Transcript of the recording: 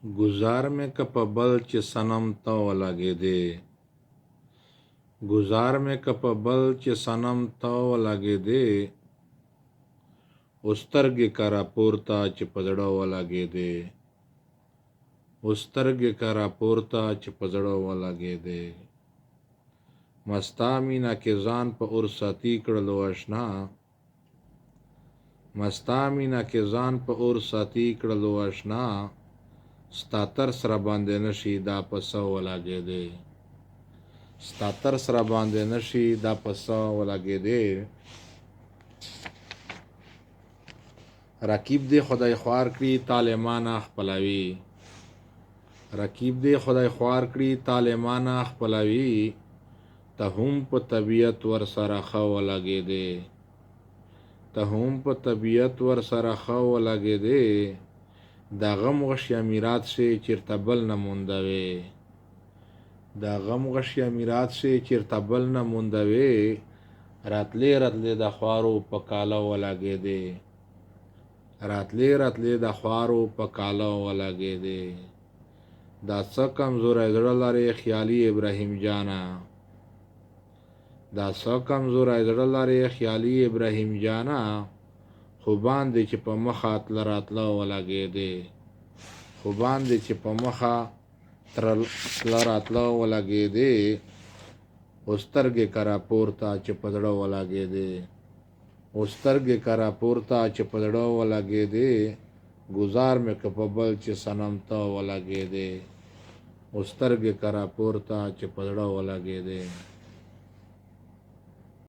गुजार में कपबल च सनम तो लगे गुजार में कपबल च सनम तो लगे उस्तर्ग करा पोरता च पजड़ो लगे उस्तर्ग करा पोरता च पजड़ो लगे मस्तामीना के जान प उर्सती कड़लो अशना मस्तामीना के जान प उर्सती कड़लो अशना स्तातर सरा बांधे नशी दा पसो लगे दे स्तातर सरा बांधे नशी दा पसो लगे दे रकीब दे खुदाई ख्वार करी तालेमाना खपलावी रकीब दे खुदाई ख्वार करी तालेमाना खपलावी तहुम प तबीयत वर सरा खव लगे दे तहुम प तबीयत वर सरा खव लगे दे दा गम गश अमीरात से चिरतबल न मुंदवे दा गम गश अमीरात से चिरतबल न मुंदवे रातले रातले दा ख्वारो पकालो लगे दे रातले रातले दा ख्वारो पकालो लगे दे दा स कमजोर जड़लारे ख्याली इब्राहिम जाना दा स कमजोर जड़लारे ख्याली इब्राहिम जाना खुबान दे چې په مخه تل راتله ولګې دی خوبان دې چې په مخه تل راتله ولګې دی اوسترګې کرا پورته چې په زړه ولګې دی اوسترګې کرا پورته چې په زړه ولګې دی گزار مې که په بل چې صنم ته ولګې دی اوسترګې کرا پورته چې په زړه ولګې دی